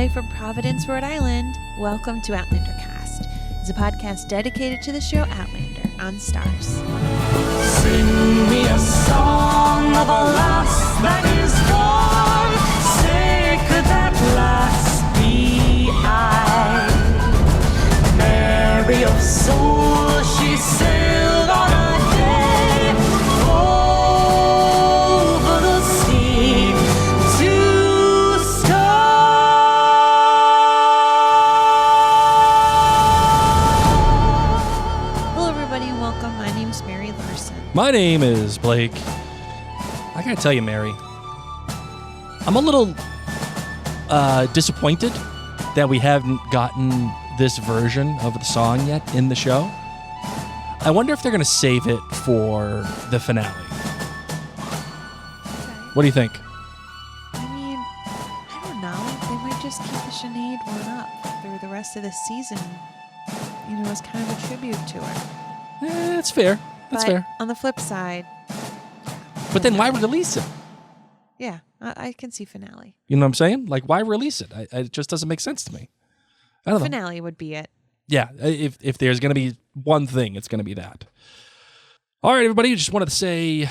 way from Providence, Rhode Island. Welcome to Outlander Cast. It's a podcast dedicated to the show Outlander on Stars. Sing me a song of a lass that is gone. Say, could that lass be I? Mary of soul, she sailed on a day over the sea to Hello, everybody, and welcome. My name's Mary Larson. My name is Blake. I gotta tell you, Mary, I'm a little disappointed that we haven't gotten this version of the song yet in the show. I wonder if they're gonna save it for the finale. What do you think? I mean, I don't know. They might just keep the Sinead one up through the rest of the season, you know, as kind of a tribute to her. That's fair. That's But fair. on the flip side, But then why release it? yeah, I can see finale. You know what I'm saying? Like, why release it? It just doesn't make sense to me. I don't know. Finale would be it. Yeah, if there's going to be one thing, it's going to be that. All right, everybody, just wanted to say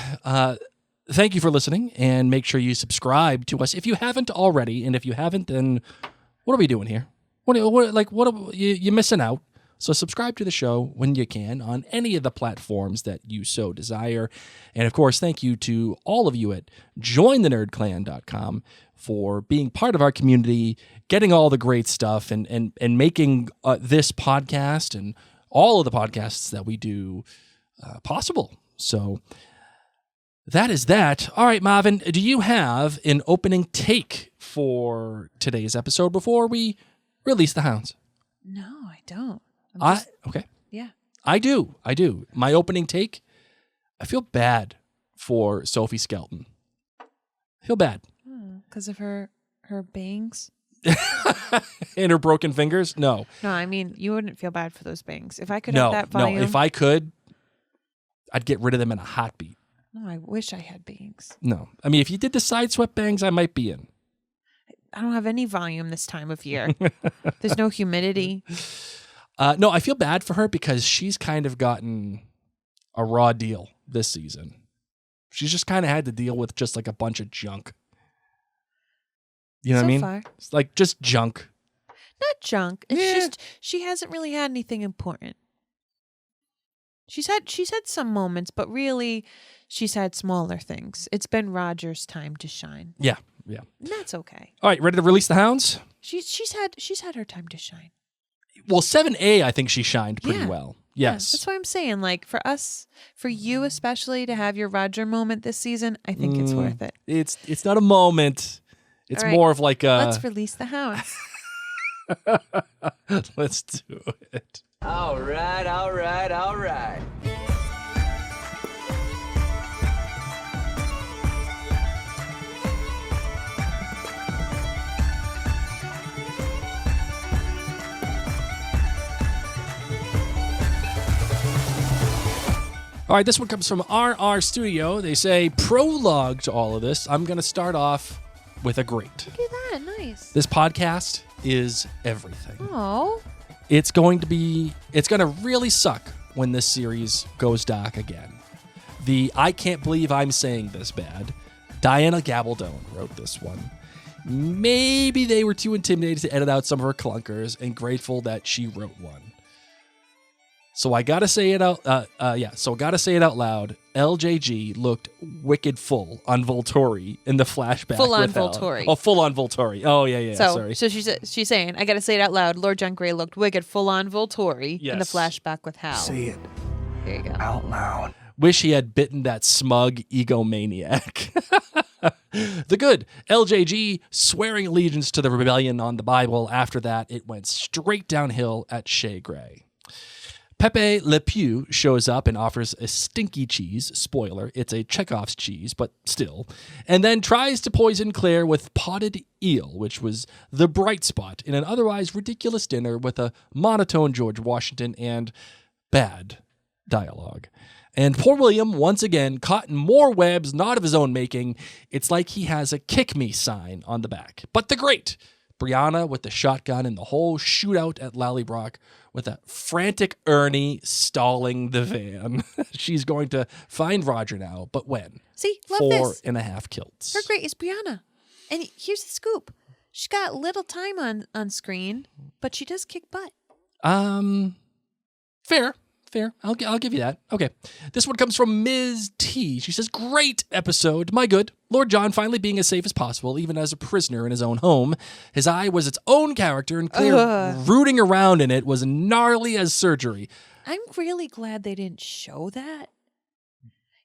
thank you for listening, and make sure you subscribe to us if you haven't already. And if you haven't, then what are we doing here? You're missing out. So subscribe to the show when you can on any of the platforms that you so desire. And of course, thank you to all of you at jointhenerdclan.com for being part of our community, getting all the great stuff, and making this podcast and all of the podcasts that we do possible. So that is that. All right, Marvin, do you have an opening take for today's episode before we release the hounds? No, I don't. Okay. Yeah. I do. My opening take, I feel bad for Sophie Skelton. I feel bad. Because of her bangs? And her broken fingers? No. No, I mean, you wouldn't feel bad for those bangs. If I could have that volume. No, if I could, I'd get rid of them in a heartbeat. No, I wish I had bangs. No. I mean, if you did the side swept bangs, I might be in. I don't have any volume this time of year. There's no humidity. No, I feel bad for her because she's kind of gotten a raw deal this season. She's just kind of had to deal with just like a bunch of junk. You know what I mean? Far. It's like just junk. Not junk. It's just she hasn't really had anything important. She's had some moments, but really she's had smaller things. It's been Roger's time to shine. Yeah. And that's okay. All right, ready to release the hounds? She's had her time to shine. Well, 7A, I think she shined pretty well. Yes. Yeah, that's why I'm saying, like, for us, for you especially, to have your Roger moment this season, I think it's worth it. It's not a moment. It's All right, more of like a... Let's release the hounds. Let's do it. All right. All right, this one comes from RR Studio. They say, prologue to all of this, I'm going to start off with a great. Look at that. Nice. This podcast is everything. Oh. It's going to really suck when this series goes dark again. I can't believe I'm saying this bad. Diana Gabaldon wrote this one. Maybe they were too intimidated to edit out some of her clunkers and grateful that she wrote one. So I gotta say it out. Gotta say it out loud. LJG looked wicked full on Volturi in the flashback. Full on Volturi. Oh, full on Volturi. Oh yeah. Sorry. So she's saying, I gotta say it out loud. Lord John Grey looked wicked full on Volturi in the flashback with Hal. Say it There you go. out loud. Wish he had bitten that smug egomaniac. The good LJG swearing allegiance to the rebellion on the Bible. After that, it went straight downhill at Shea Gray. Pepe Le Pew shows up and offers a stinky cheese. Spoiler, it's a Chekhov's cheese, but still. And then tries to poison Claire with potted eel, which was the bright spot in an otherwise ridiculous dinner with a monotone George Washington and bad dialogue. And poor William, once again, caught in more webs not of his own making. It's like he has a kick me sign on the back. But the great Brianna with the shotgun and the whole shootout at Lallybroch with a frantic Ernie stalling the van. She's going to find Roger now, but when? See, love this. 4.5 kills. Her great is Brianna. And here's the scoop. She's got little time on screen, but she does kick butt. Fair. I'll give you that. Okay. This one comes from Ms. T. She says, great episode. My good. Lord John finally being as safe as possible, even as a prisoner in his own home. His eye was its own character, and Claire rooting around in it was gnarly as surgery. I'm really glad they didn't show that.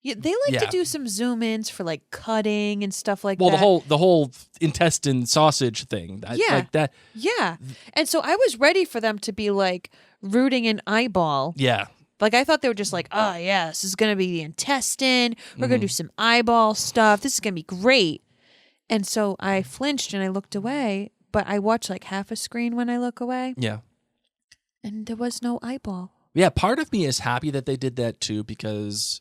Yeah, they like to do some zoom ins for like cutting and stuff like that. Well, the whole intestine sausage thing. Like that. Yeah. And so I was ready for them to be like rooting an eyeball. Yeah. Like, I thought they were just like, oh, yeah, this is going to be the intestine. We're going to do some eyeball stuff. This is going to be great. And so I flinched and I looked away, but I watch like half a screen when I look away. Yeah. And there was no eyeball. Yeah, part of me is happy that they did that too, because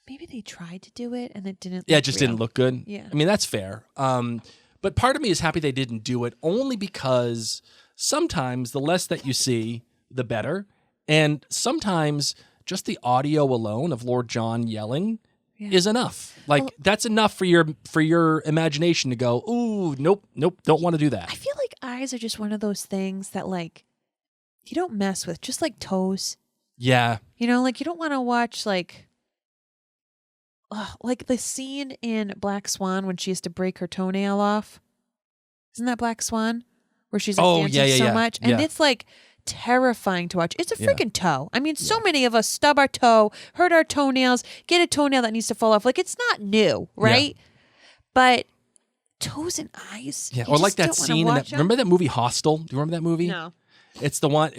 maybe they tried to do it and it didn't it just didn't look good. Yeah. I mean, that's fair. But part of me is happy they didn't do it only because sometimes the less that you see, the better. And sometimes just the audio alone of Lord John yelling is enough. Like, that's enough for your imagination to go, ooh, nope, don't want to do that. I feel like eyes are just one of those things that, like, you don't mess with, just like toes. Yeah. You know, like, you don't want to watch, like the scene in Black Swan when she has to break her toenail off. Isn't that Black Swan? Where she's like dancing so much. And it's like terrifying to watch. It's a freaking toe. I mean, so many of us stub our toe, hurt our toenails, get a toenail that needs to fall off. Like, it's not new, right? Yeah. But toes and eyes. Yeah, or like that scene in that. Remember that movie Hostel? Do you remember that movie? No. It's the one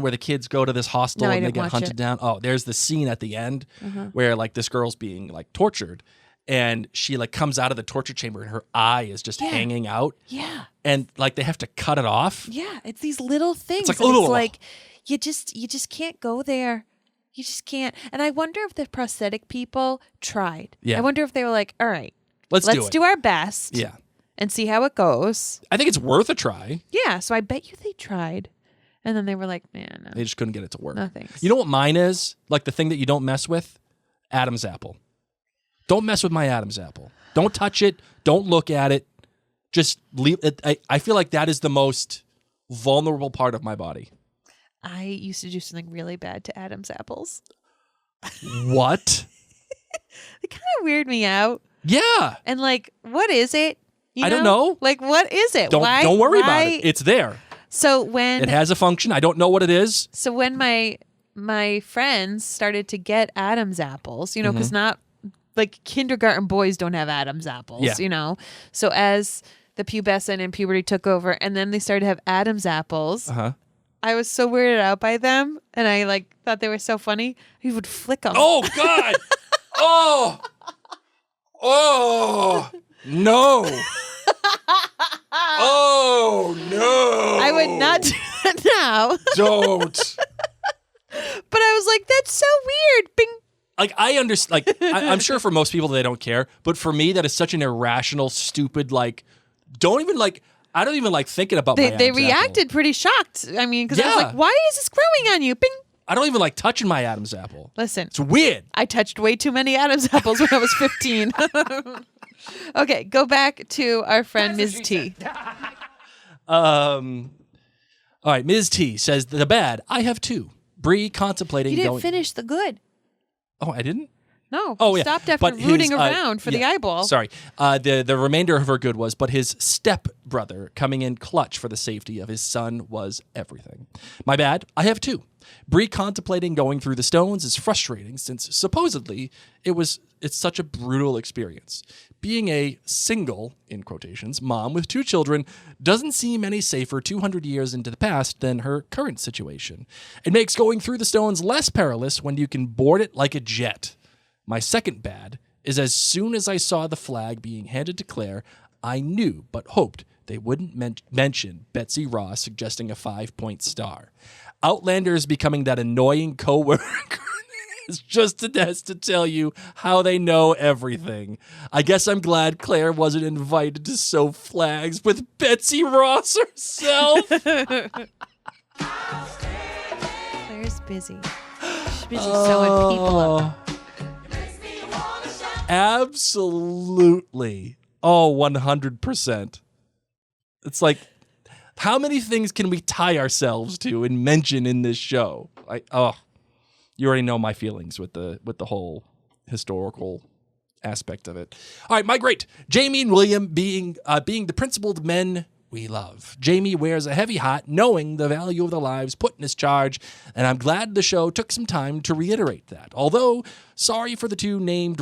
where the kids go to this hostel and they get hunted down. Oh, there's the scene at the end where like this girl's being like tortured, and she like comes out of the torture chamber and her eye is just hanging out. Yeah. And like they have to cut it off. Yeah, it's these little things. It's like, you just can't go there. You just can't. And I wonder if the prosthetic people tried. Yeah. I wonder if they were like, all right, let's do our best. Yeah. And see how it goes. I think it's worth a try. Yeah, so I bet you they tried. And then they were like, man, no. They just couldn't get it to work. No thanks. You know what mine is? Like the thing that you don't mess with? Adam's apple. Don't mess with my Adam's apple. Don't touch it. Don't look at it. Just leave it. I feel like that is the most vulnerable part of my body. I used to do something really bad to Adam's apples. What? They kind of weird me out. Yeah. And like, what is it? I don't know. Like, what is it? Don't worry about it. It's there. So when it has a function, I don't know what it is. So when my friends started to get Adam's apples, you know, because not like kindergarten boys don't have Adam's apples, you know. So as the pubescent and puberty took over, and then they started to have Adam's apples. I was so weirded out by them, and I like thought they were so funny. He would flick them. Oh God! Oh no! Oh no! I would not do that now. Don't. But I was like, that's so weird. Bing. Like I understand. Like I'm sure for most people they don't care, but for me that is such an irrational, stupid. Like, I don't even like thinking about. They reacted pretty shocked. I mean, because I was like, why is this growing on you? Bing. I don't even like touching my Adam's apple. Listen, it's weird. I touched way too many Adam's apples when I was 15. Okay, go back to our friend Ms. T. All right, Ms. T says the bad. I have two. Bree contemplating. You didn't finish the good. Oh, I didn't? No. Oh, yeah. Stopped after rooting around for the eyeball. Sorry. The remainder of her good was, but his stepbrother coming in clutch for the safety of his son was everything. My bad. I have two. Bree contemplating going through the stones is frustrating since supposedly it's such a brutal experience. Being a single, in quotations, mom with two children doesn't seem any safer 200 years into the past than her current situation. It makes going through the stones less perilous when you can board it like a jet. My second bad is as soon as I saw the flag being handed to Claire, I knew but hoped they wouldn't mention Betsy Ross suggesting a 5-point star. Outlander is becoming that annoying coworker. just to tell you how they know everything. I guess I'm glad Claire wasn't invited to sew flags with Betsy Ross herself. Claire's busy. She's busy sewing people up. Absolutely. Oh, 100%. It's like, how many things can we tie ourselves to and mention in this show? You already know my feelings with the whole historical aspect of it. All right, my great. Jamie and William being the principled men we love. Jamie wears a heavy hat, knowing the value of the lives put in his charge, and I'm glad the show took some time to reiterate that. Although, sorry for the two unnamed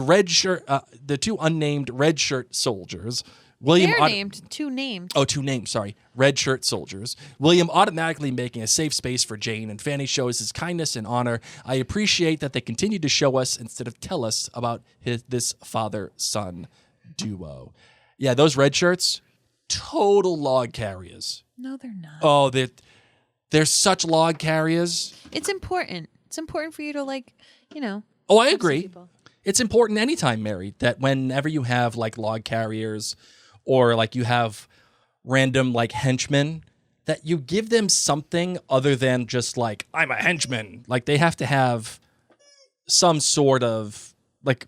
red shirt soldiers. William two named. Oh, two names, sorry. Red shirt soldiers. William automatically making a safe space for Jane, and Fanny shows his kindness and honor. I appreciate that they continue to show us instead of tell us about this father-son duo. Yeah, those red shirts, total log carriers. No, they're not. Oh, they're such log carriers. It's important. It's important for you to Oh, I agree. It's important anytime, Mary, that whenever you have like log carriers or like you have random like henchmen, that you give them something other than just like, I'm a henchman. Like they have to have some sort of like,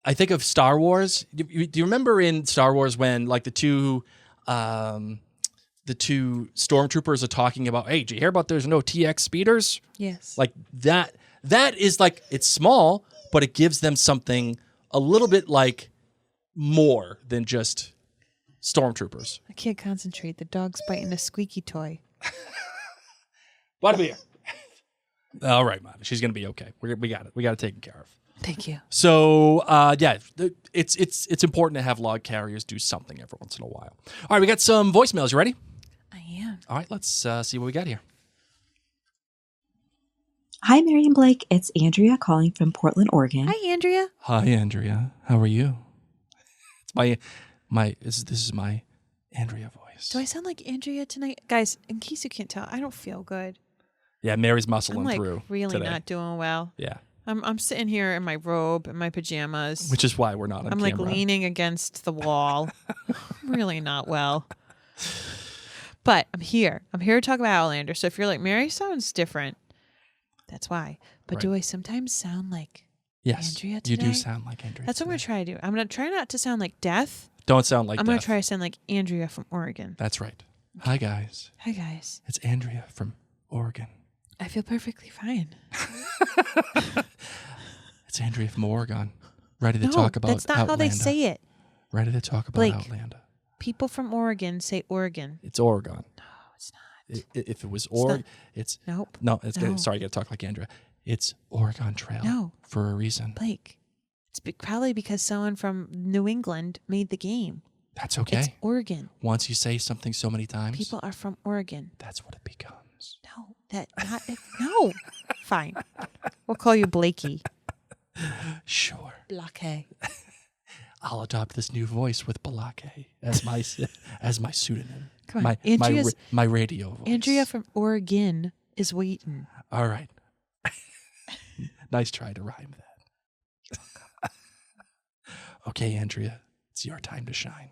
I think of Star Wars. Do you remember in Star Wars when like the two stormtroopers are talking about, hey, did you hear about there's no TX speeders? Yes. Like that is like, it's small, but it gives them something a little bit like more than just stormtroopers. I can't concentrate. The dog's biting a squeaky toy. Butterbeer. All right, Mom. She's going to be okay. We got it. We got it taken care of. Thank you. So, it's important to have log carriers do something every once in a while. All right, we got some voicemails. You ready? I am. All right, let's see what we got here. Hi, Mary and Blake. It's Andrea calling from Portland, Oregon. Hi, Andrea. Hi, Andrea. How are you? It's this is my Andrea voice. Do I sound like Andrea tonight? Guys, in case you can't tell, I don't feel good. Yeah, Mary's muscling I'm through really today. not doing well. Yeah. I'm sitting here in my robe and my pajamas. Which is why we're not on I'm camera. like leaning against the wall. I'm really not well. But I'm here. I'm here to talk about Outlander. So if you're like, Mary sounds different, that's why. But Right. do I sometimes sound like Yes, Andrea you today? do sound like Andrea. That's what I'm going to try to do. I'm going to try not to sound like Death. Don't sound like I'm going Death. to try to sound like Andrea from Oregon. That's right. Hi, guys. Hi, guys. It's Andrea from Oregon. I feel perfectly fine. It's Andrea from Oregon. Ready to talk about that's not how they Outlander. say it. Ready to talk about Blake. Outlander. People from Oregon say Oregon. It's Oregon. No, it's not. If it was Oregon, it's Nope. no. It's No. sorry, I got to talk like Andrea. It's Oregon Trail. No. For a reason. Blake, it's probably because someone from New England made the game. That's okay. It's Oregon. Once you say something so many times, People are from Oregon. that's what it becomes. No, no. Fine. We'll call you Blakey. Sure. Blake. I'll adopt this new voice with Balake as my pseudonym. Come on. My radio voice. Andrea from Oregon is waiting. All right. Nice try to rhyme that. Okay, Andrea, it's your time to shine.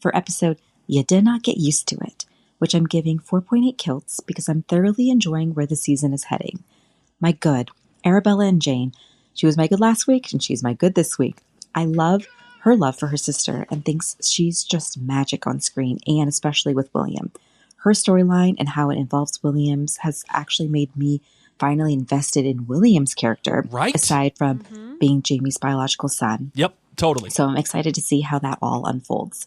For episode You Did Not Get Used to It, which I'm giving 4.8 kilts because I'm thoroughly enjoying where the season is heading. My good, Arabella and Jane. She was my good last week and she's my good this week. I love her love for her sister and thinks she's just magic on screen, and especially with William. Her storyline and how it involves William's has actually made me finally invested in William's character, Right. aside from being Jamie's biological son. Yep, totally. So I'm excited to see how that all unfolds.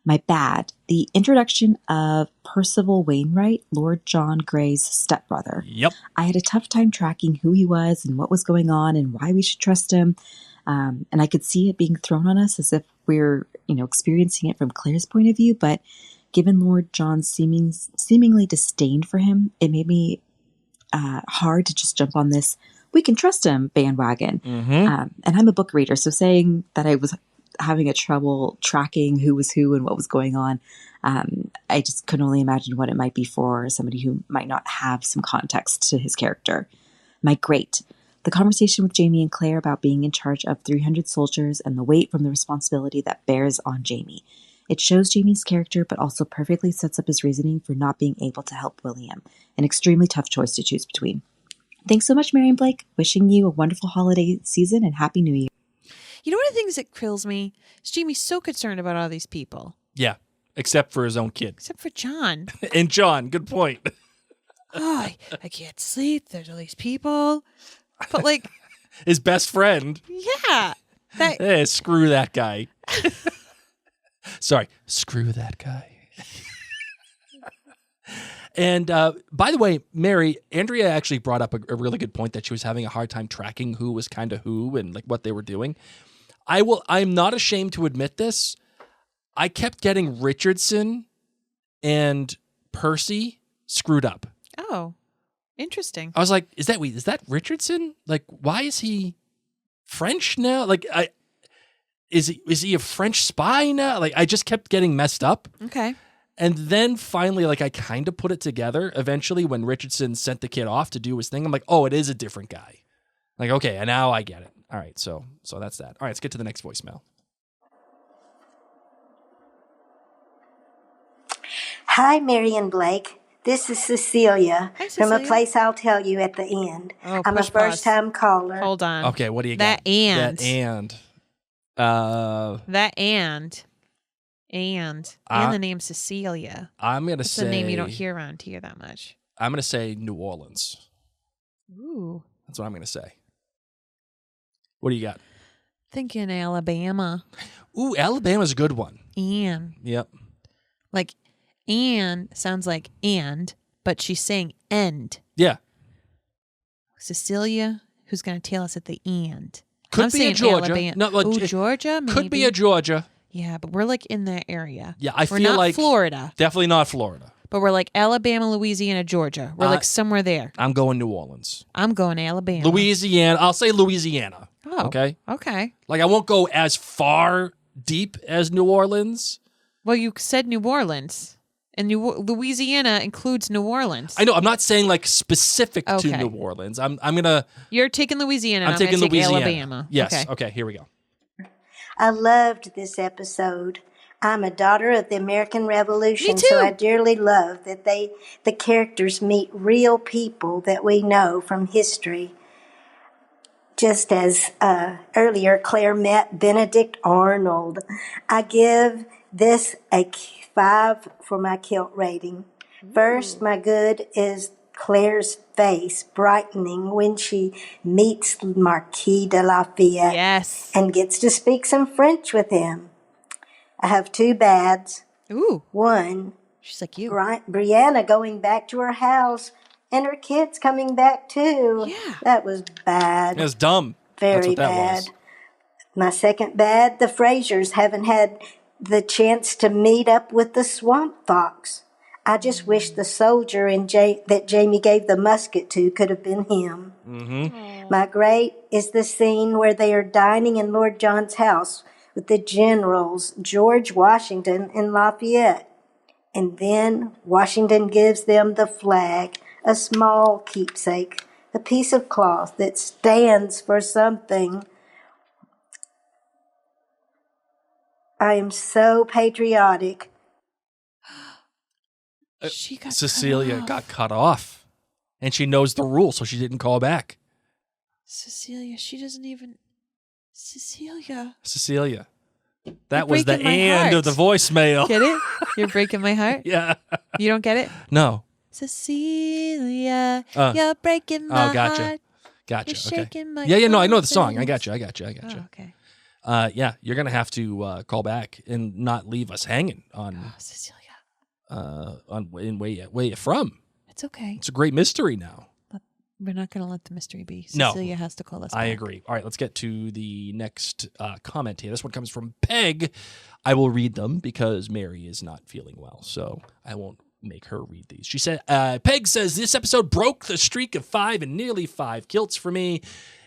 My bad, the introduction of Percival Wainwright, Lord John Grey's stepbrother. Yep. I had a tough time tracking who he was and what was going on and why we should trust him. And I could see it being thrown on us as if we're, experiencing it from Claire's point of view. But given Lord John's seemingly disdain for him, it made me hard to just jump on this "we can trust him" bandwagon. Mm-hmm. And I'm a book reader, so saying that I was having a trouble tracking who was who and what was going on. I just could only imagine what it might be for somebody who might not have some context to his character. Great. The conversation with Jamie and Claire about being in charge of 300 soldiers and the weight from the responsibility that bears on Jamie. It shows Jamie's character, but also perfectly sets up his reasoning for not being able to help William. An extremely tough choice to choose between. Thanks so much, Mary and Blake. Wishing you a wonderful holiday season and Happy New Year. You know one of the things that kills me is Jamie's so concerned about all these people. Yeah, except for his own kid. Except for John. And John, good point. Oh, I can't sleep. There's all these people. But like... His best friend. Yeah. Screw that guy. Sorry, screw that guy. And by the way, Mary, Andrea actually brought up a really good point that she was having a hard time tracking who was kind of who and like what they were doing. I'm not ashamed to admit this. I kept getting Richardson and Percy screwed up. Oh, interesting. I was like, is that Richardson? Like, why is he French now? Like, is he a French spy now? Like, I just kept getting messed up. Okay. And then finally, like, I kind of put it together eventually when Richardson sent the kid off to do his thing. I'm like, oh, it is a different guy. Like, okay, and now I get it. All right, so that's that. All right, let's get to the next voicemail. Hi, Mary and Blake. This is Cecilia, Hi, from a Cecilia. place I'll tell you at the end. Oh, I'm a push pause. first-time caller. Hold on. Okay, what do you got? That and. The name Cecilia. I'm going to That's say... a name you don't hear around here that much. I'm going to say New Orleans. Ooh. That's what I'm going to say. What do you got? Thinking Alabama. Ooh, Alabama's a good one. Ann. Yep. Like, Ann sounds like and, but she's saying end. Yeah. Cecilia, who's going to tell us at the end. Could I'm be a saying Georgia. Alabama. No, like, Ooh, Georgia? Maybe. Could be a Georgia. Yeah, but we're like in that area. Yeah, I We're feel not like Florida, definitely not Florida. but we're like Alabama, Louisiana, Georgia. We're like somewhere there. I'm going New Orleans. I'm going Alabama. Louisiana. I'll say Louisiana. Oh, Okay. Okay. Like I won't go as far deep as New Orleans. Well, you said New Orleans, and Louisiana includes New Orleans. I know. I'm not saying like specific to Okay. New Orleans. I'm gonna. You're taking Louisiana. I'm and taking gonna take Louisiana. Alabama. Yes. Okay. Here we go. I loved this episode. I'm a daughter of the American Revolution, Me too. so I dearly love that the characters meet real people that we know from history. Just as earlier Claire met Benedict Arnold. I give this a 5 for my kilt rating. First, my good is Claire's face brightening when she meets Marquis de Lafayette Yes. and gets to speak some French with him. I have 2 bads. Ooh. One, She's like you. Brianna going back to her house and her kids coming back too. Yeah. That was bad. It was dumb. That's Very what that bad. was. My second bad, the Frasers haven't had the chance to meet up with the swamp fox. I just wish the soldier that Jamie gave the musket to could have been him. Mm-hmm. My great is the scene where they are dining in Lord John's house with the generals, George Washington and Lafayette. And then Washington gives them the flag, a small keepsake, a piece of cloth that stands for something. I am so patriotic. She got Cecilia cut off. got cut off, and she knows the rule, so she didn't call back. Cecilia, she doesn't even. Cecilia. Cecilia. That You're was the breaking my end of heart. the voicemail. Get it? You're breaking my heart. Yeah. You don't get it? No. Cecilia, you're breaking my Oh, gotcha. heart. Gotcha. You're okay. shaking my Yeah, no, I know the song. I confidence. got you. Oh, okay. Yeah, you're gonna have to call back and not leave us hanging on Oh, Cecilia. where you from. It's okay. It's a great mystery now. We're not going to let the mystery be. No. Cecilia has to call us I back. agree. All right, let's get to the next comment here. This one comes from Peg. I will read them because Mary is not feeling well, so I won't make her read these. She said, Peg says, this episode broke the streak of 5 and nearly 5 kilts for me.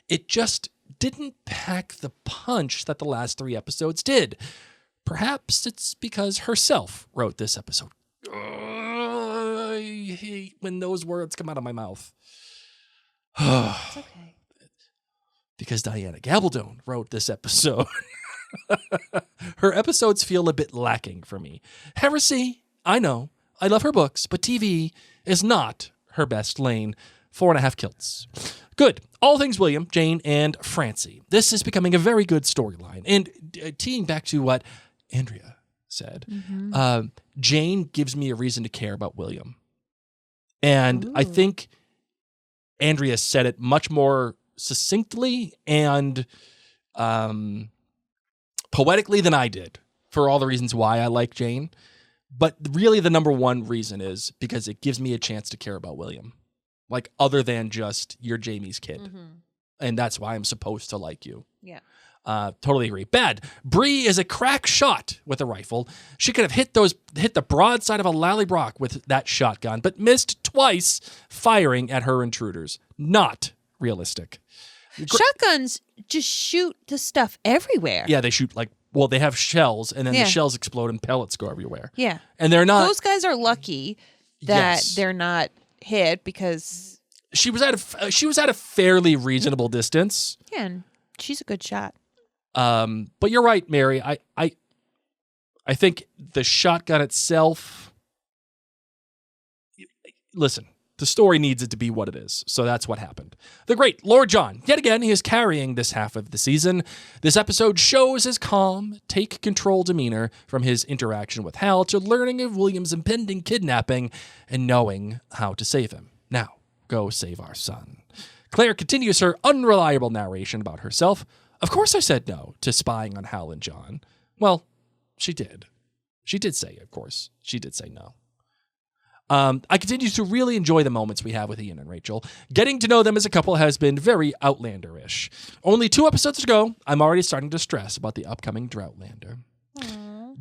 It just didn't pack the punch that the last 3 episodes did. Perhaps it's because herself wrote this episode. I hate when those words come out of my mouth. It's okay. Because Diana Gabaldon wrote this episode. Her episodes feel a bit lacking for me. Heresy, I know. I love her books, but TV is not her best lane. 4.5 kilts. Good. All things William, Jane, and Francie. This is becoming a very good storyline. And teeing back to what Andrea said, Jane gives me a reason to care about William. And I think Andrea said it much more succinctly and poetically than I did, for all the reasons why I like Jane. But really the number one reason is because it gives me a chance to care about William. Like, other than just, you're Jamie's kid. And that's why I'm supposed to like you. Yeah. Totally agree. Bad. Bree is a crack shot with a rifle. She could have hit the broadside of a Lallybroch with that shotgun, but missed twice firing at her intruders. Not realistic. Shotguns just shoot the stuff everywhere. Yeah, they shoot they have shells, and then the shells explode and pellets go everywhere. Yeah. And they're not... Those guys are lucky that they're not hit because... She was at a fairly reasonable distance. Yeah, and she's a good shot. But you're right, Mary. I think the shotgun itself... Listen, the story needs it to be what it is, so that's what happened. The great Lord John, yet again, he is carrying this half of the season. This episode shows his calm, take-control demeanor from his interaction with Hal to learning of William's impending kidnapping and knowing how to save him. Now, go save our son. Claire continues her unreliable narration about herself. Of course I said no to spying on Hal and John. Well, she did. She did say, of course. She did say no. I continue to really enjoy the moments we have with Ian and Rachel. Getting to know them as a couple has been very Outlander-ish. Only 2 episodes to go, I'm already starting to stress about the upcoming Droughtlander.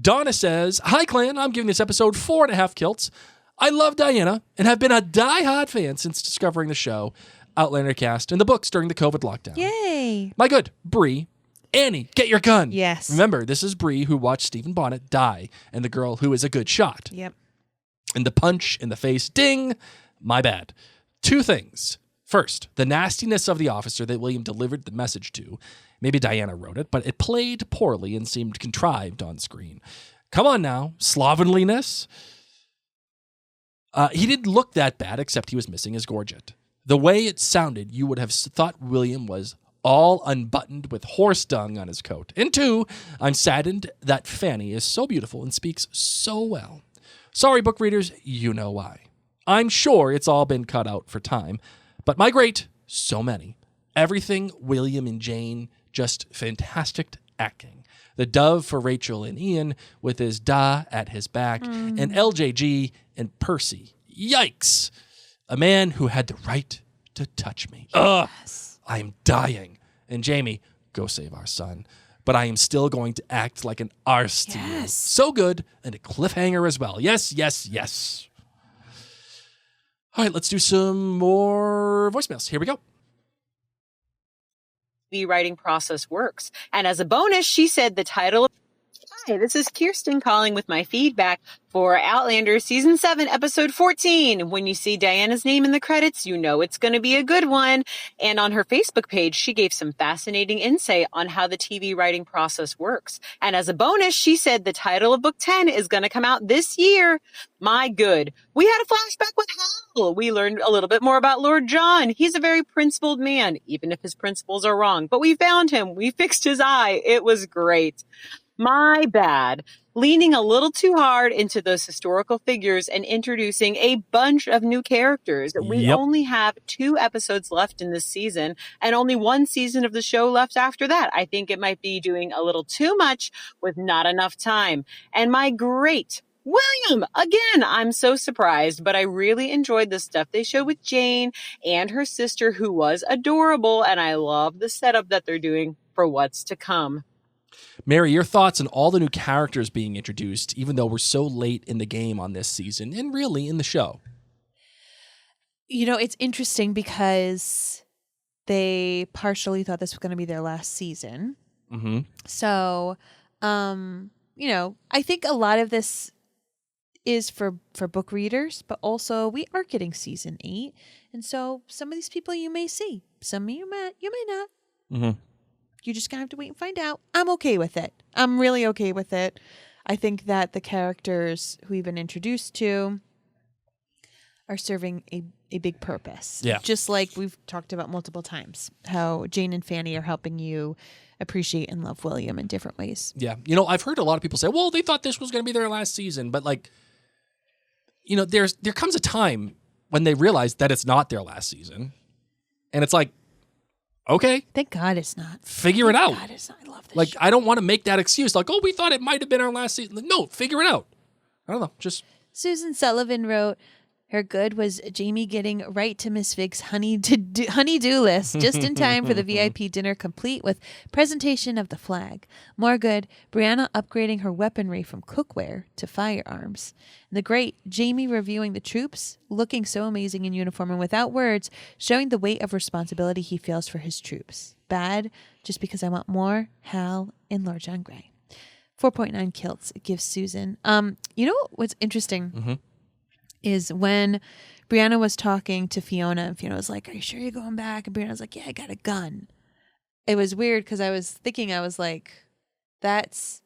Donna says, "Hi, clan. I'm giving this episode 4.5 kilts. I love Diana and have been a die-hard fan since discovering the show, Outlander cast, and the books during the COVID lockdown. Yay. My good, Bree. Annie, get your gun." Yes. Remember, this is Bree who watched Stephen Bonnet die and the girl who is a good shot. Yep. And the punch in the face, ding, my bad. 2 things. First, the nastiness of the officer that William delivered the message to. Maybe Diana wrote it, but it played poorly and seemed contrived on screen. Come on now, slovenliness. He didn't look that bad, except he was missing his gorget. The way it sounded, you would have thought William was all unbuttoned with horse dung on his coat. And 2, I'm saddened that Fanny is so beautiful and speaks so well. Sorry, book readers, you know why. I'm sure it's all been cut out for time, but my great, so many. Everything William and Jane, just fantastic acting. The dove for Rachel and Ian with his da at his back, and LJG and Percy. Yikes! A man who had the right to touch me. Ugh! I am dying. And Jamie, go save our son. But I am still going to act like an arse to you. So good, and a cliffhanger as well. Yes, yes, yes. All right, let's do some more voicemails. Here we go. The writing process works. And as a bonus, she said the title of... Hi, this is Kirsten calling with my feedback for Outlander Season 7, Episode 14. When you see Diana's name in the credits, you know it's going to be a good one. And on her Facebook page, she gave some fascinating insight on how the TV writing process works. And as a bonus, she said the title of Book 10 is going to come out this year. My good. We had a flashback with Hal. We learned a little bit more about Lord John. He's a very principled man, even if his principles are wrong. But we found him. We fixed his eye. It was great. My bad. Leaning a little too hard into those historical figures and introducing a bunch of new characters. We only have 2 episodes left in this season and only 1 season of the show left after that. I think it might be doing a little too much with not enough time. And my great William, again, I'm so surprised, but I really enjoyed the stuff they showed with Jane and her sister, who was adorable. And I love the setup that they're doing for what's to come. Mary, your thoughts on all the new characters being introduced, even though we're so late in the game on this season and really in the show? You know, it's interesting because they partially thought this was going to be their last season. Mm-hmm. So, I think a lot of this is for book readers, but also we are getting season 8. And so some of these people you may see, some of you may not. Mm-hmm. You're just going to have to wait and find out. I'm okay with it. I'm really okay with it. I think that the characters who we've been introduced to are serving a big purpose. Yeah. Just like we've talked about multiple times, how Jane and Fanny are helping you appreciate and love William in different ways. Yeah. I've heard a lot of people say, well, they thought this was going to be their last season. But there comes a time when they realize that it's not their last season. And it's like, okay. Thank God it's not. Figure it out. God it's not. I love this show. I don't want to make that excuse. We thought it might have been our last season. No, figure it out. I don't know. Just Susan Sullivan wrote, her good was Jamie getting right to Miss Fig's honey-do list just in time for the VIP dinner, complete with presentation of the flag. More good, Brianna upgrading her weaponry from cookware to firearms. And the great Jamie reviewing the troops, looking so amazing in uniform and without words, showing the weight of responsibility he feels for his troops. Bad, just because I want more, Hal and Lord John Grey. 4.9 kilts gives Susan. What's interesting? Mm-hmm. Is when Brianna was talking to Fiona, and Fiona was like, are you sure you're going back? And Brianna was like, yeah, I got a gun. It was weird because I was like, that's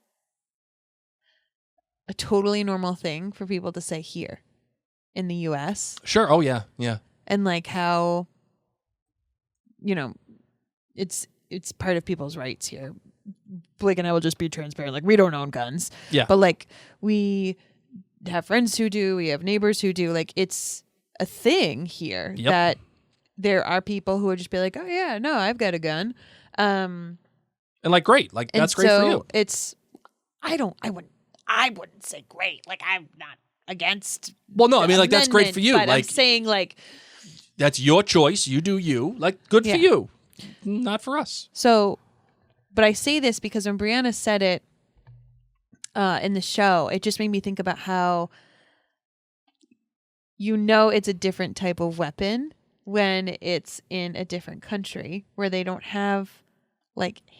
a totally normal thing for people to say here in the U.S. Sure. Oh, yeah. Yeah. And how, it's part of people's rights here. Blake and I will just be transparent. We don't own guns. Yeah. But we have friends who do, we have neighbors who do. It's a thing here that there are people who would just be like, oh yeah, no, I've got a gun. And great. That's great for you. It's, I wouldn't say great. I'm not against. Well, no, I mean, that's great for you. But I'm saying that's your choice. You do you. Good for you. Not for us. So, but I say this because when Brianna said it, in the show, it just made me think about how it's a different type of weapon when it's in a different country where they don't have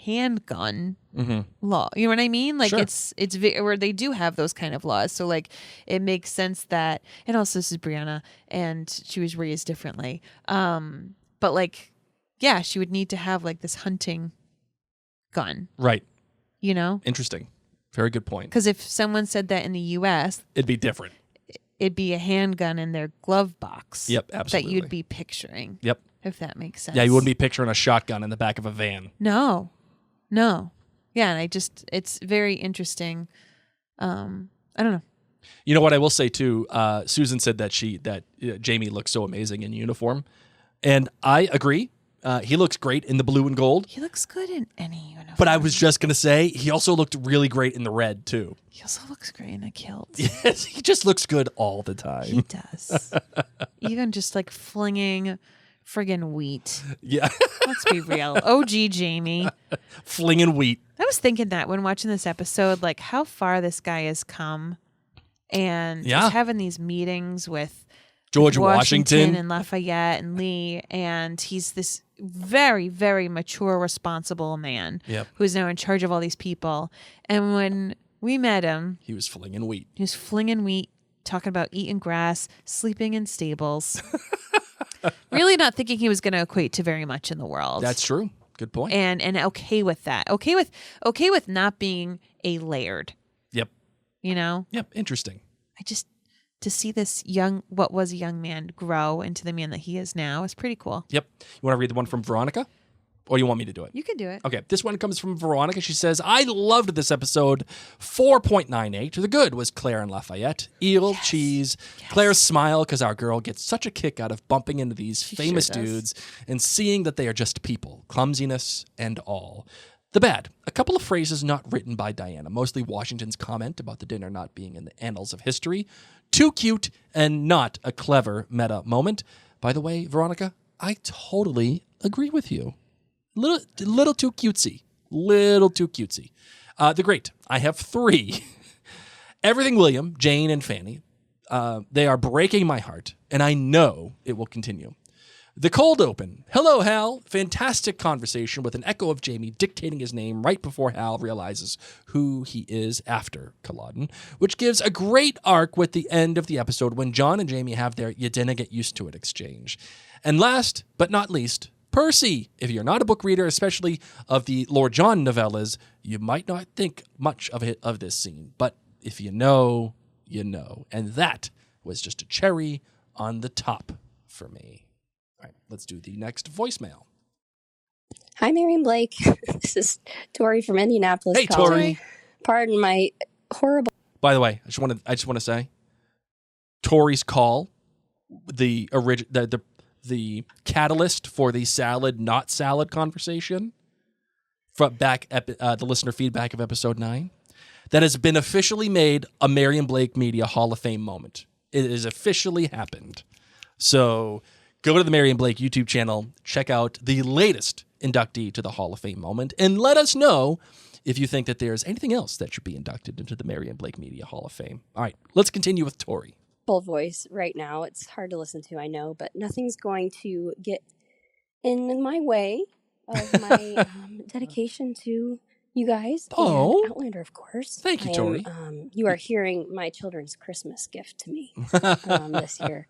handgun law. You know what I mean? Sure. It's where they do have those kind of laws. So it makes sense that, and also this is Brianna and she was raised differently. But she would need to have this hunting gun. Right. Interesting. Very good point. Because if someone said that in the U.S., it'd be different. It'd be a handgun in their glove box. Yep, absolutely. That you'd be picturing. Yep. If that makes sense. Yeah, you wouldn't be picturing a shotgun in the back of a van. No. Yeah, and it's very interesting. I don't know. You know what I will say too? Susan said that Jamie looks so amazing in uniform, and I agree. He looks great in the blue and gold. He looks good in any uniform. But I was just going to say, he also looked really great in the red, too. He also looks great in a kilt. Yes, he just looks good all the time. He does. Even just flinging friggin' wheat. Yeah. Let's be real. OG Jamie. Flinging wheat. I was thinking that when watching this episode, how far this guy has come. And just having these meetings with George Washington and Lafayette and Lee, and he's this very, very mature, responsible man who's now in charge of all these people. And when we met him, he was flinging wheat. Talking about eating grass, sleeping in stables. Really not thinking he was going to equate to very much in the world. That's true. Good point. And okay with that. Okay with not being a laird. Yep. Yep. Interesting. To see this what was a young man grow into the man that he is now is pretty cool. Yep. You want to read the one from Veronica? Or you want me to do it? You can do it. Okay. This one comes from Veronica. She says, I loved this episode. 4.98. The good was Claire and Lafayette. Eel, cheese. Yes. Claire's smile because our girl gets such a kick out of bumping into these famous dudes and seeing that they are just people. Clumsiness and all. The bad, a couple of phrases not written by Diana, mostly Washington's comment about the dinner not being in the annals of history. Too cute and not a clever meta moment. By the way, Veronica, I totally agree with you. Little too cutesy. The great, I have 3. Everything William, Jane, and Fanny, they are breaking my heart, and I know it will continue. The cold open. Hello, Hal. Fantastic conversation with an echo of Jamie dictating his name right before Hal realizes who he is after Culloden, which gives a great arc with the end of the episode when John and Jamie have their "you dinna get used to it" exchange. And last but not least, Percy. If you're not a book reader, especially of the Lord John novellas, you might not think much of this scene. But if you know, you know. And that was just a cherry on the top for me. All right, let's do the next voicemail. Hi, Mary and Blake. This is Tori from Indianapolis. Hey, Tori. Pardon my horrible. By the way, I just want to say, Tori's call, the catalyst for the salad not salad conversation, from the listener feedback of episode 9, that has been officially made a Mary and Blake Media Hall of Fame moment. It has officially happened. So go to the Mary and Blake YouTube channel, check out the latest inductee to the Hall of Fame moment, and let us know if you think that there's anything else that should be inducted into the Mary and Blake Media Hall of Fame. All right, let's continue with Tori. Full voice right now. It's hard to listen to, I know, but nothing's going to get in my way of my dedication to you guys. Oh. And Outlander, of course. Thank you, Tori. You are hearing my children's Christmas gift to me this year.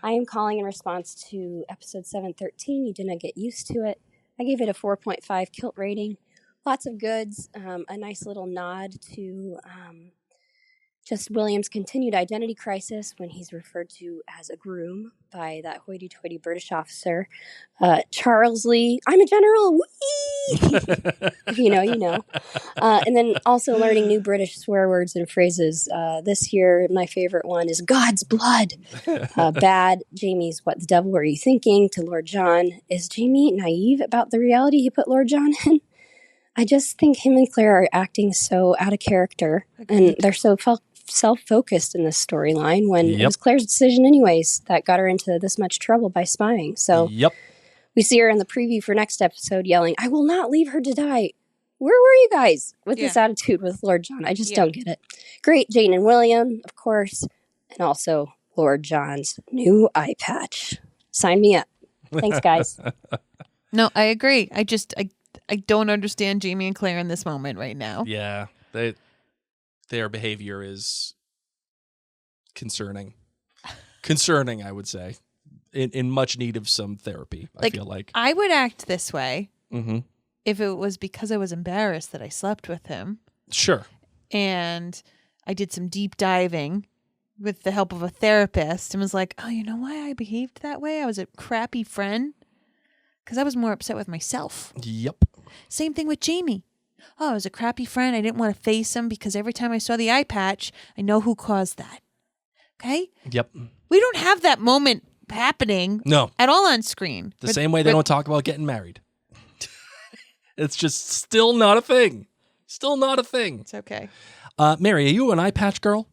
I am calling in response to episode 713. You didn't get used to it. I gave it a 4.5 kilt rating. Lots of goods. A nice little nod to just William's continued identity crisis when he's referred to as a groom by that hoity-toity British officer. Charles Lee, I'm a general, whee! If you know, you know. And then also learning new British swear words and phrases. This year, my favorite one is God's blood. Bad, Jamie's what the devil were you thinking to Lord John. Is Jamie naive about the reality he put Lord John in? I just think him and Claire are acting so out of character, and they're so self-focused in this storyline when it was Claire's decision anyways that got her into this much trouble by spying. So we see her in the preview for next episode yelling, I will not leave her to die. Where were you guys with this attitude with Lord John? I just don't get it. Great, Jane and William, of course, and also Lord John's new eye patch. Sign me up. Thanks, guys. No, I agree. I don't understand Jamie and Claire in this moment right now. Yeah, their behavior is concerning. Concerning, I would say. In much need of some therapy, I feel like. I would act this way if it was because I was embarrassed that I slept with him. Sure. And I did some deep diving with the help of a therapist and was like, oh, you know why I behaved that way? I was a crappy friend. Because I was more upset with myself. Yep. Same thing with Jamie. Oh, I was a crappy friend. I didn't want to face him because every time I saw the eye patch, I know who caused that. Okay? Yep. We don't have that moment happening at all on screen. The same way they don't talk about getting married. It's just still not a thing. Still not a thing. It's okay. Mary, are you an eye patch girl?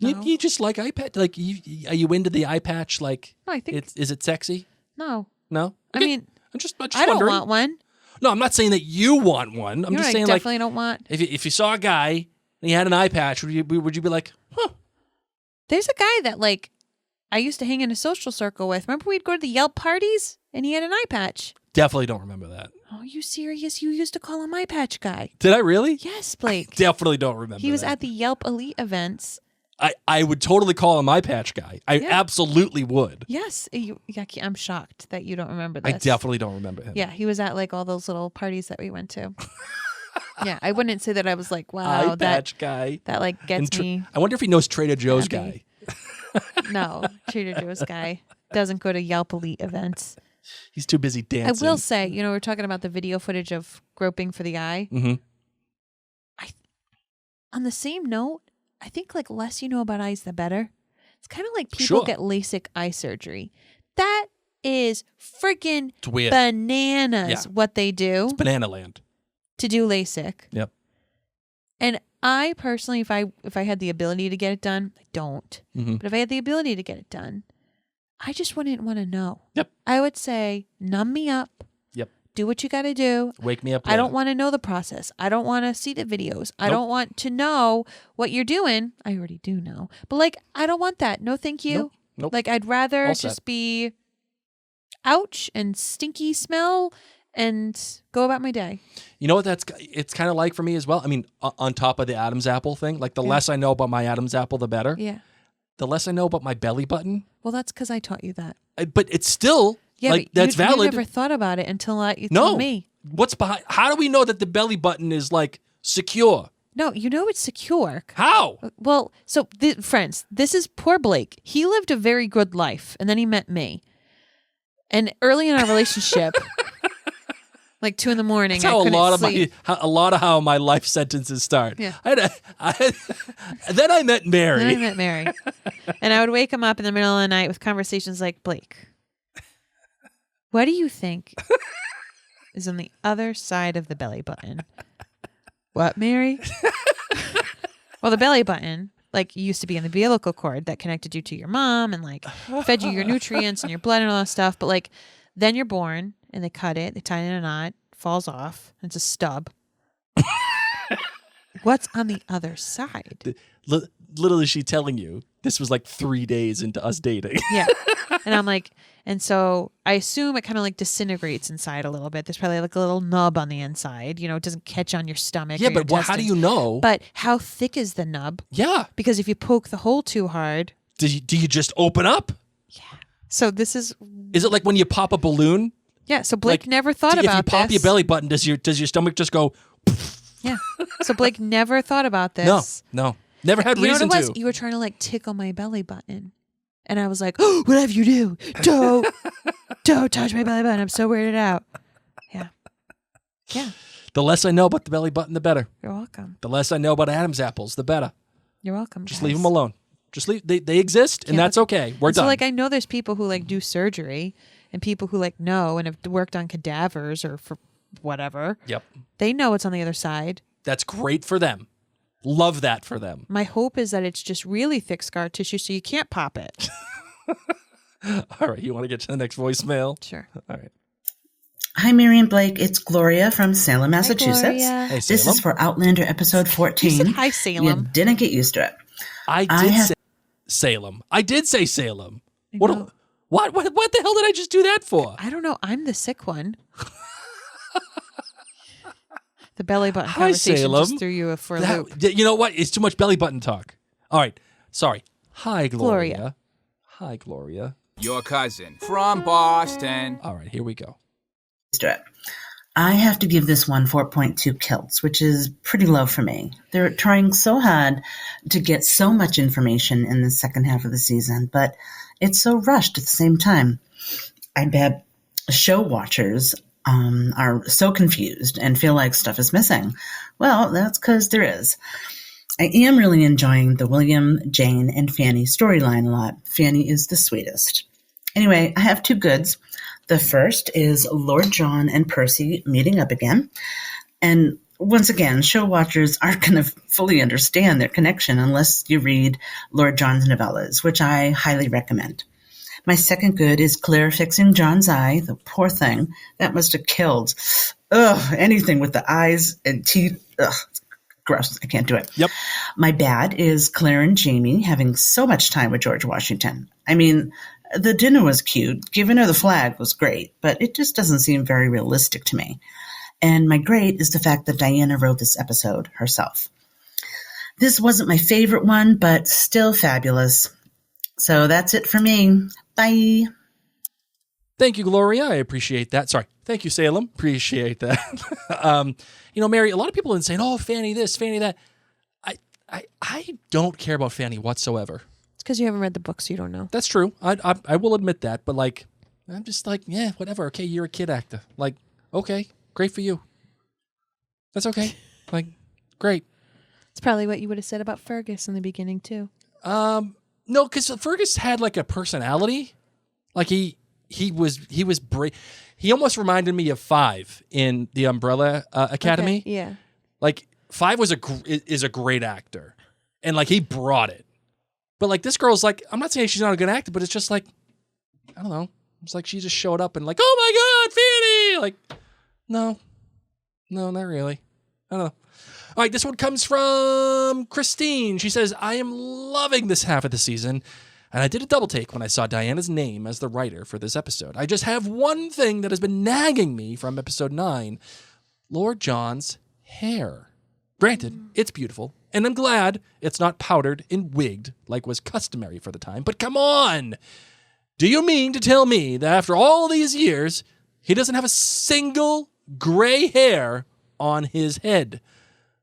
No. You just like eye patch? Like, are you into the eye patch? Like, No, I think is it sexy? no. No? I Okay. mean, I'm just I don't wondering. want one. No, I'm not saying that you want one. I'm You know just what saying, I like, definitely don't want. if you saw a guy and he had an eye patch, would you be like, huh? There's a guy that like I used to hang in a social circle with. Remember we'd go to the Yelp parties and he had an eye patch. Definitely don't remember that. Oh, you serious? You used to call him eye patch guy. Did I really? Yes, Blake. Definitely don't remember. He was that. at the Yelp Elite events. I would totally call him eye patch guy. I absolutely would. Yes. I'm shocked that you don't remember this. I definitely don't remember him. Yeah, he was at like all those little parties that we went to. Yeah, I wouldn't say that I was like, wow, eye patch guy. That like gets me. I wonder if he knows Trader Joe's happy. guy. No, Trader Joe's guy doesn't go to Yelp Elite events. He's too busy dancing. I will say, we're talking about the video footage of groping for the eye. Mm-hmm. On the same note, I think like less you know about eyes, the better. It's kind of like people get LASIK eye surgery. That is freaking bananas what they do. It's banana land. To do LASIK. Yep. And I personally, if I had the ability to get it done, I don't. Mm-hmm. But if I had the ability to get it done, I just wouldn't want to know. Yep. I would say, numb me up. Yep. Do what you got to do. Wake me up. I don't want to know the process. I don't want to see the videos. I don't want to know what you're doing. I already do know. But like, I don't want that. No, thank you. Nope. Like, I'd rather All set. just be ouch and stinky smell and go about my day. You know what it's kind of like for me as well? I mean, on top of the Adam's apple thing, like the less I know about my Adam's apple, the better. Yeah. The less I know about my belly button. Well, that's because I taught you that. But it's still, like, but that's valid. You never thought about it until you No. told me. What's behind? How do we know that the belly button is, like, secure? No, you know it's secure. How? Well, so, friends, this is poor Blake. He lived a very good life, and then he met me. And early in our relationship... Like 2 a.m. That's I how couldn't sleep. a lot of how my life sentences start. Yeah. Then I met Mary. Then I met Mary. And I would wake him up in the middle of the night with conversations like, Blake, what do you think is on the other side of the belly button? What, Mary? Well, the belly button, like, used to be in the umbilical cord that connected you to your mom and, like, fed you your nutrients and your blood and all that stuff. But, like, then you're born. And they cut it, they tie it in a knot, falls off, and it's a stub. What's on the other side? Literally, she telling you this was like 3 days into us dating. Yeah. And I'm like, and so I assume it kind of like disintegrates inside a little bit. There's probably like a little nub on the inside. You know, it doesn't catch on your stomach. Yeah, or your but how do you know? But how thick is the nub? Yeah. Because if you poke the hole too hard. Do you just open up? Yeah. So this is. Is it like when you pop a balloon? Yeah, so Blake never thought about this. If you pop your belly button, does your stomach just go? Yeah. So Blake never thought about this. No. Never had reason You know what it was? to. You were trying to like tickle my belly button. And I was like, oh, whatever you do, don't touch my belly button. I'm so weirded out. Yeah. Yeah. The less I know about the belly button, the better. You're welcome. The less I know about Adam's apples, the better. You're welcome. Just leave them alone. Just leave. They exist, and that's okay. We're done. So like I know there's people who like do surgery and people who like know and have worked on cadavers or for whatever. Yep. They know what's on the other side. That's great for them. Love that for them. My hope is that it's just really thick scar tissue so you can't pop it. All right. You want to get to the next voicemail? Sure. All right. Hi, Mary and Blake. It's Gloria from Salem, Massachusetts. Gloria. Hey, This Salem. is for Outlander episode 14. You said hi, Salem. You didn't get used to it. I did say Salem. I did say Salem. know. What the hell did I just do that for? I don't know. I'm the sick one. The belly button Hi, conversation Salem. just threw you for a loop. You know what? It's too much belly button talk. All right. Sorry. Hi, Gloria. Gloria. Hi, Gloria. Your cousin from Boston. All right. Here we go. I have to give this one 4.2 kilts, which is pretty low for me. They're trying so hard to get so much information in the second half of the season, but it's so rushed at the same time. I bet show watchers are so confused and feel like stuff is missing. Well, that's because there is. I am really enjoying the William, Jane, and Fanny storyline a lot. Fanny is the sweetest. Anyway, I have two goods. The first is Lord John and Percy meeting up again. And once again, show watchers aren't going to fully understand their connection unless you read Lord John's novellas, which I highly recommend. My second good is Claire fixing John's eye. The poor thing. That must have killed. Anything with the eyes and teeth. Gross. I can't do it. Yep. My bad is Claire and Jamie having so much time with George Washington. I mean, the dinner was cute. Giving her the flag was great, but it just doesn't seem very realistic to me. And my great is the fact that Diana wrote this episode herself. This wasn't my favorite one, but still fabulous. So that's it for me. Bye. Thank you, Gloria. I appreciate that. Sorry. Thank you, Salem. Appreciate that. Mary, a lot of people have been saying, oh, Fanny this, Fanny that. I don't care about Fanny whatsoever. It's because you haven't read the book, so you don't know. That's true. I will admit that. But, like, I'm just like, yeah, whatever. Okay, you're a kid actor. Like, okay, great for you. That's okay. Like, great. It's probably what you would have said about Fergus in the beginning, too. No, because Fergus had, like, a personality. Like, he was brave. He almost reminded me of Five in the Umbrella Academy. Okay, yeah. Like, Five is a great actor. And, like, he brought it. But, like, this girl's like, I'm not saying she's not a good actor, but it's just like, I don't know. It's like she just showed up and like, oh, my God, Fanny! Like, no, not really. I don't know. All right, this one comes from Christine. She says, I am loving this half of the season. And I did a double take when I saw Diana's name as the writer for this episode. I just have one thing that has been nagging me from episode 9, Lord John's hair. Granted, it's beautiful, and I'm glad it's not powdered and wigged like was customary for the time, but come on! Do you mean to tell me that after all these years, he doesn't have a single gray hair on his head?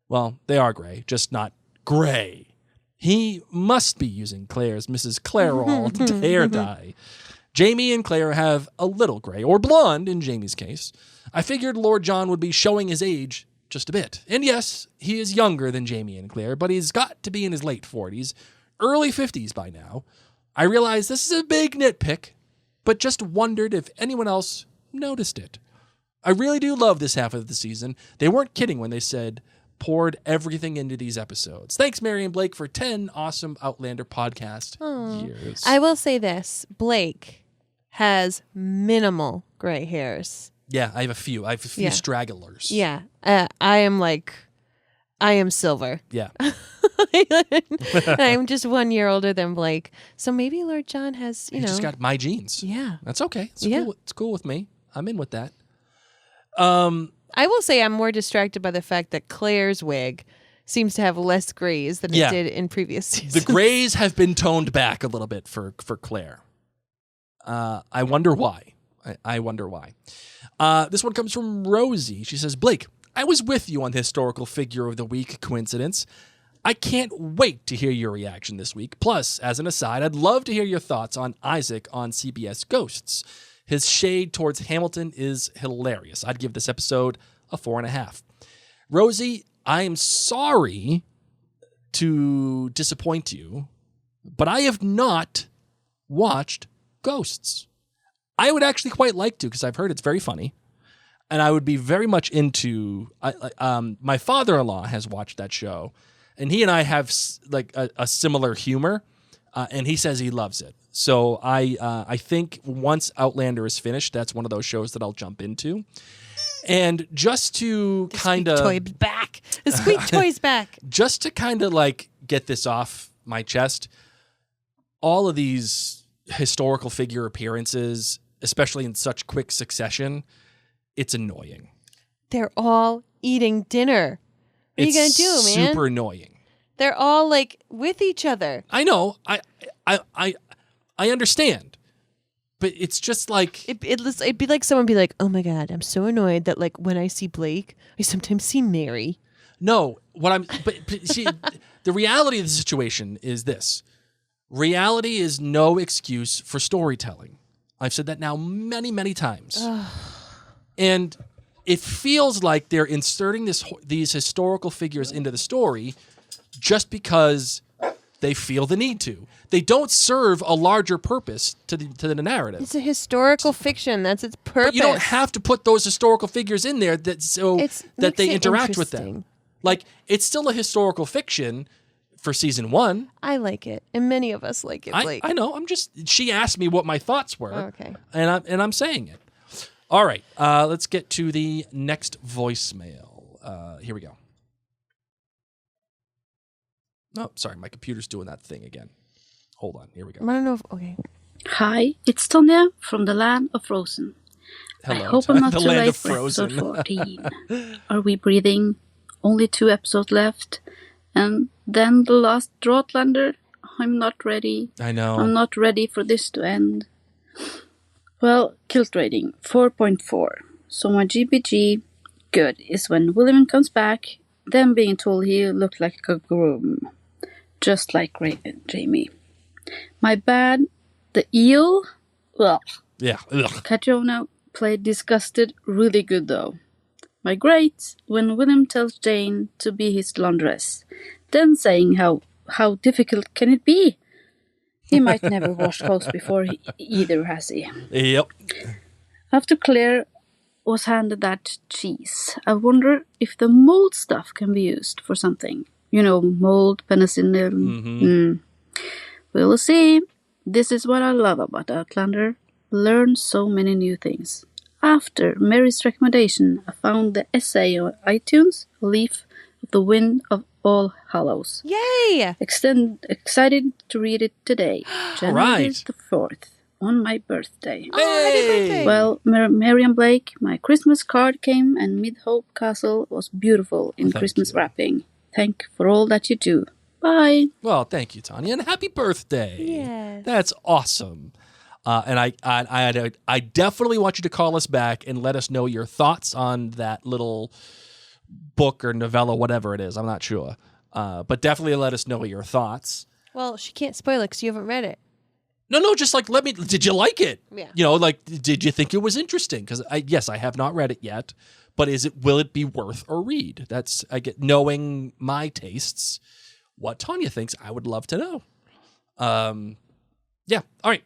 Well, they are gray, just not gray. He must be using Claire's Mrs. Clairol hair dye. Jamie and Claire have a little gray, or blonde in Jamie's case. I figured Lord John would be showing his age just a bit. And yes, he is younger than Jamie and Claire, but he's got to be in his late 40s, early 50s by now. I realize this is a big nitpick, but just wondered if anyone else noticed it. I really do love this half of the season. They weren't kidding when they said poured everything into these episodes. Thanks, Mary and Blake, for 10 awesome Outlander podcast years. I will say this. Blake has minimal gray hairs. Yeah, I have a few. I have a few stragglers. Yeah. I am silver. Yeah. I'm just 1 year older than Blake. So maybe Lord John has, You just got my genes. Yeah. That's okay. It's Yeah. cool. It's cool with me. I'm in with that. I will say I'm more distracted by the fact that Claire's wig seems to have less grays than it did in previous seasons. The grays have been toned back a little bit for Claire. I wonder why. I wonder why. This one comes from Rosie. She says, Blake, I was with you on the historical figure of the week coincidence. I can't wait to hear your reaction this week. Plus, as an aside, I'd love to hear your thoughts on Isaac on CBS Ghosts. His shade towards Hamilton is hilarious. I'd give this episode a 4.5. Rosie, I am sorry to disappoint you, but I have not watched Ghosts. I would actually quite like to because I've heard it's very funny, and I would be very much into. My father-in-law has watched that show, and he and I have like a similar humor, and he says he loves it. So I think once Outlander is finished, that's one of those shows that I'll jump into. And just to kind of the squeak toy's back. Just to kind of like get this off my chest, all of these historical figure appearances, especially in such quick succession, it's annoying. They're all eating dinner. What are you gonna do, man? Super annoying. They're all like with each other. I know. I understand. But it's just like it'd be like someone be like, "Oh my god, I'm so annoyed that like when I see Blake, I sometimes see Mary." No, but see, the reality of the situation is this: reality is no excuse for storytelling. I've said that now many, many times, and it feels like they're inserting these historical figures into the story just because they feel the need to. They don't serve a larger purpose to the narrative. It's a historical fiction. That's its purpose. But you don't have to put those historical figures in there that they interact with them. Like, it's still a historical fiction for season 1. I like it, and many of us like it, Blake. I know. She asked me what my thoughts were. Oh, okay. And I'm saying it. All right. Let's get to the next voicemail. Here we go. Oh, sorry. My computer's doing that thing again. Hold on. Here we go. I don't know okay. Hi, it's Tonya from the land of Frozen. Hello, I hope I'm not the too land late of for Frozen. episode 14. Are we breathing? Only 2 episodes left. And then the last Outlander. I'm not ready. I know. I'm not ready for this to end. Well, Kilt rating 4.4. So my GBG good is when William comes back, then being told he looked like a groom. Just like Jamie. My bad, the eel, well. Yeah. Ugh. Catriona played disgusted really good though. My great, when William tells Jane to be his laundress, then saying how difficult can it be? He might never wash clothes before either, has he? Yep. After Claire was handed that cheese, I wonder if the mold stuff can be used for something. You know, mold, penicillin. Mm-hmm. We'll see. This is what I love about Outlander. Learn so many new things. After Mary's recommendation, I found the essay on iTunes, A Leaf of the Wind of All Hallows. Yay! Excited to read it today, January right. the 4th, on my birthday. Oh, happy birthday. Well, Marian Blake, my Christmas card came and Mid-Hope Castle was beautiful in Christmas wrapping. Thank you for all that you do. Bye. Well, thank you, Tonya, and happy birthday. Yes. That's awesome. And I definitely want you to call us back and let us know your thoughts on that little book or novella, whatever it is. I'm not sure. But definitely let us know your thoughts. Well, she can't spoil it because you haven't read it. No, just like did you like it? Yeah. Did you think it was interesting? Because I have not read it yet, but will it be worth a read? That's, knowing my tastes, what Tonya thinks, I would love to know. Yeah. All right.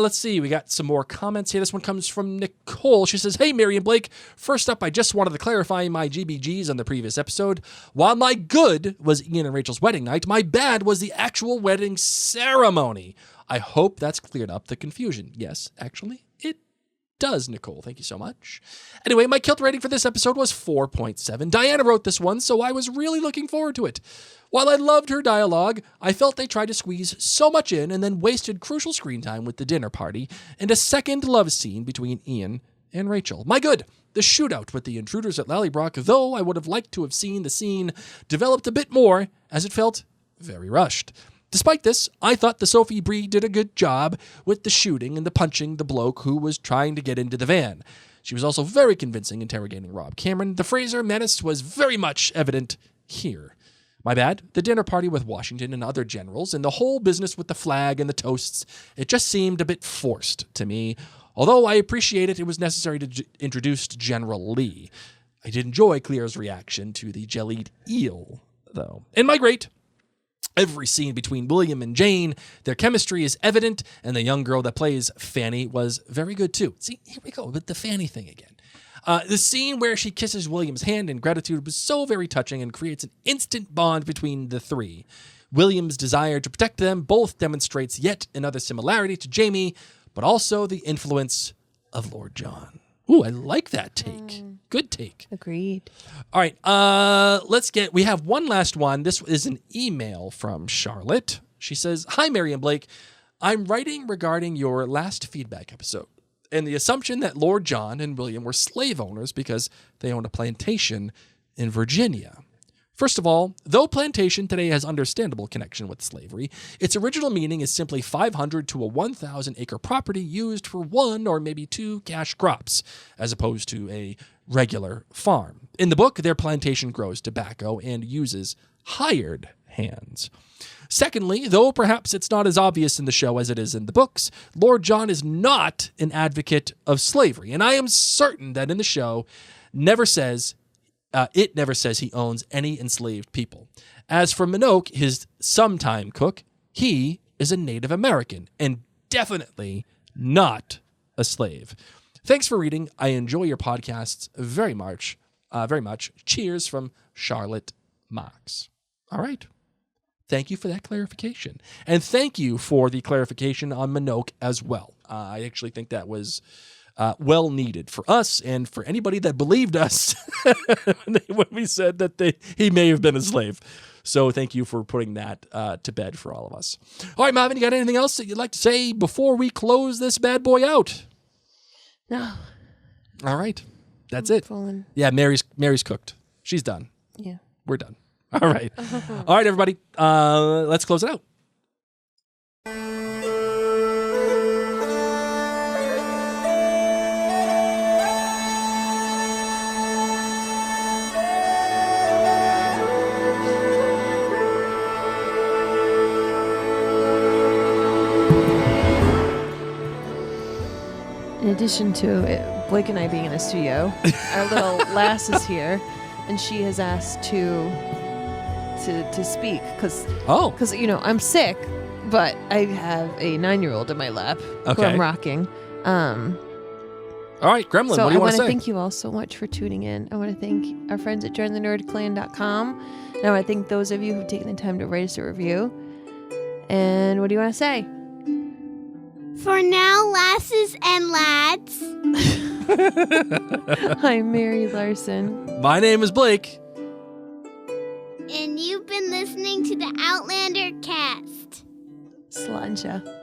Let's see. We got some more comments here. This one comes from Nicole. She says, "Hey, Mary and Blake. First up, I just wanted to clarify my GBGs on the previous episode. While my good was Ian and Rachel's wedding night, my bad was the actual wedding ceremony. I hope that's cleared up the confusion." Yes, actually, it does, Nicole. Thank you so much. Anyway, my kilt rating for this episode was 4.7. Diana wrote this one, so I was really looking forward to it. While I loved her dialogue, I felt they tried to squeeze so much in and then wasted crucial screen time with the dinner party and a second love scene between Ian and Rachel. My good, the shootout with the intruders at Lallybroch, though I would have liked to have seen the scene developed a bit more, as it felt very rushed. Despite this, I thought the Sophie Bree did a good job with the shooting and the punching the bloke who was trying to get into the van. She was also very convincing interrogating Rob Cameron. The Fraser menace was very much evident here. My bad, the dinner party with Washington and other generals and the whole business with the flag and the toasts, it just seemed a bit forced to me. Although I appreciate it was necessary to introduce General Lee. I did enjoy Clear's reaction to the jellied eel, though. And my great, every scene between William and Jane, their chemistry is evident, and the young girl that plays Fanny was very good too. See, here we go with the Fanny thing again. The scene where she kisses William's hand in gratitude was so very touching and creates an instant bond between the three. William's desire to protect them both demonstrates yet another similarity to Jamie, but also the influence of Lord John. Ooh, I like that take. Good take. Agreed. All right, we have one last one. This is an email from Charlotte. She says, "Hi, Mary and Blake. I'm writing regarding your last feedback episode and the assumption that Lord John and William were slave owners because they owned a plantation in Virginia. First of all, though plantation today has understandable connection with slavery, its original meaning is simply 500 to a 1,000 acre property used for one or maybe two cash crops, as opposed to a regular farm. In the book, their plantation grows tobacco and uses hired hands. Secondly, though perhaps it's not as obvious in the show as it is in the books, Lord John is not an advocate of slavery, and I am certain that in the show it never says he owns any enslaved people. As for Minogue, his sometime cook, he is a Native American and definitely not a slave. Thanks for reading. I enjoy your podcasts very much. Cheers from Charlotte Marks." All right. Thank you for that clarification. And thank you for the clarification on Minogue as well. I actually think that was well needed for us and for anybody that believed us when we said that he may have been a slave. So thank you for putting that to bed for all of us. All right, Marvin, you got anything else that you'd like to say before we close this bad boy out? No. All right. That's it. Falling. Yeah, Mary's cooked. She's done. Yeah. We're done. All right. All right, everybody. Let's close it out. In addition to Blake and I being in a studio, our little Lass is here, and she has asked to speak because I'm sick, but I have a 9-year-old in my lap who I'm rocking. All right, Gremlin, so what do you want to say? I want to thank you all so much for tuning in. I want to thank our friends at jointhenerdclan.com. And I want to thank those of you who've taken the time to write us a review. And what do you want to say? For now, lasses and lads. I'm Mary Larson. My name is Blake. and you've been listening to the Outlander cast. Slanja.